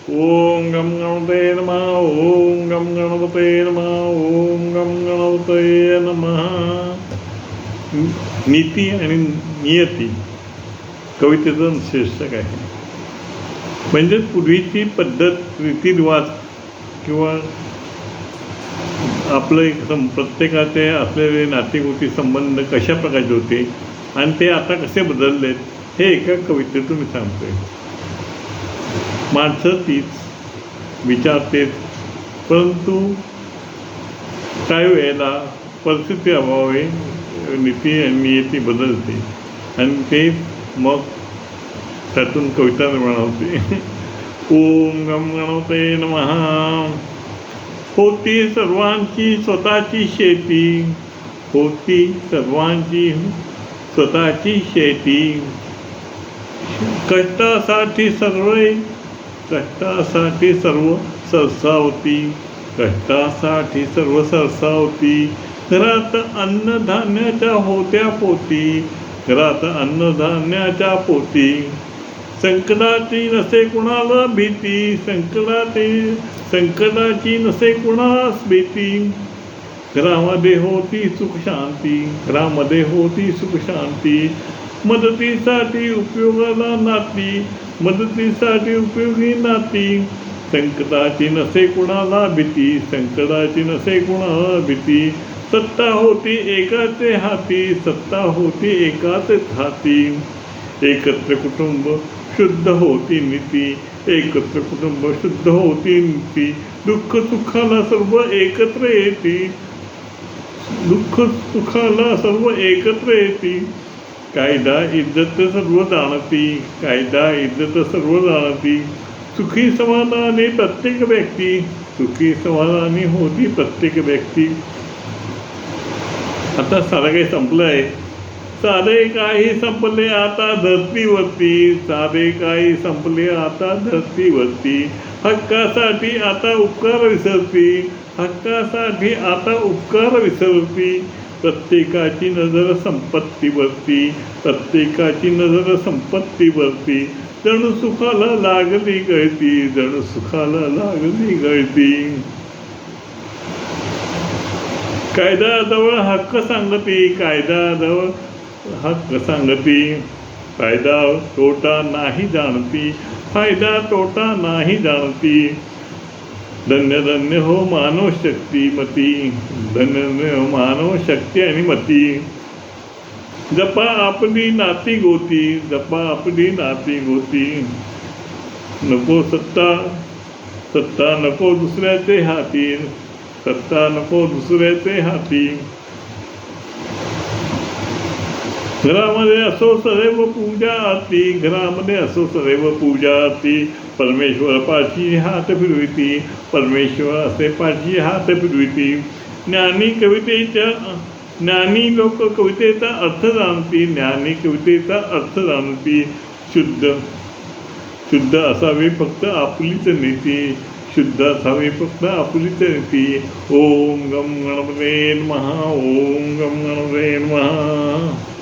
ओम गम गणपते नमः. ओम गम गणपते नमः. ओम गम गणपते नमः. नीती आणि नियती कवितेचं शीर्षक आहे. म्हणजे पूर्वीची पद्धत, रीतिरिवाज किंवा आपलं प्रत्येकाचे असलेले नातेगोती संबंध कशा प्रकारचे होते आणि ते आता कसे बदललेत हे एका कवितेतून मी सांगतोय. माणसं तीच, विचारतेच, परंतु काही वेळेला परिस्थिती अभावी नीती आणि नियती बदलते आणि ते मग त्यातून कविता निर्माण होते. ओम गम गणपते नमः. होती सर्वांची स्वतःची शेती, होती सर्वांची स्वतःची शेती, कष्टासाठी सर्व सरसावती, कष्टासाठी सर्व सरसावती. घरात अन्नधान्याच्या होत्या पोती, घरात अन्नधान्याच्या पोती. संकटाची नसे कुणाला भीती, संकटाची नसे कुणास भीती. घरामध्ये होती सुख शांती, घरामध्ये होती सुख शांती. मदतीसाठी उपयोगाला नाती, मदतीसाठी उपयोगी नाती. संकटाची नसे कुणाला भीती, संकटाची नसे कुणाला भीती. सत्ता होती एकाचे हाती, सत्ता होती एकाचेच हाती. एकत्र कुटुंब शुद्ध होती नीती, एकत्र कुटुंब शुद्ध होती नीती. दुःख सुखाला सर्व एकत्र येती, दुःख सुखाला सर्व एकत्र येती. कायदा इज्जत सर्व जाणती, कायदा इज्जत सर्व जाणती. सुखी समाधानी प्रत्येक व्यक्ती, सुखी समाधानी होती प्रत्येक व्यक्ती. आता सारं काही संपलं आहे, सारे काही संपले आता धरतीवरती, सारे काही संपले आता धरतीवरती. हक्कासाठी आता उपकार विसरती, हक्कासाठी आता उपकार विसरती. प्रत्येकाची नजर संपत्तीवरती, प्रत्येकाची नजर संपत्तीवरती. जणू सुखाला लागली गळती, जणू सुखाला लागली गळती. कायद्याजवळ हक्क सांगती, कायद्याजवळ हक्क सांगती. फायदा तोटा नाही जाणती, फायदा तोटा नाही जाणती. धन्य धन्य हो मानव शक्ती मती, धन्य धन्य हो मानव शक्ती आणि मती. जपा आपली नाती गोती, जपा आपली नाती गोती. नको सत्ता, सत्ता नको दुसऱ्याचे हाती, सत्ता नको दुसऱ्याचे हाती. घरामध्ये असो सदैव पूजा आरती, घरामध्ये असो सदैव पूजा आरती. परमेश्वर पाठी हात फिरविती, परमेश्वर असे पाठी हात फिरविती. ज्ञानी लोक कवितेचा अर्थ जाणती, ज्ञानी कवितेचा अर्थ जाणती. शुद्ध असावी फक्त आपलीच नीती, शुद्ध असावी फक्त आपलीच नीती. ओम गम गणपते नमः. ओम गम गणपते नमः.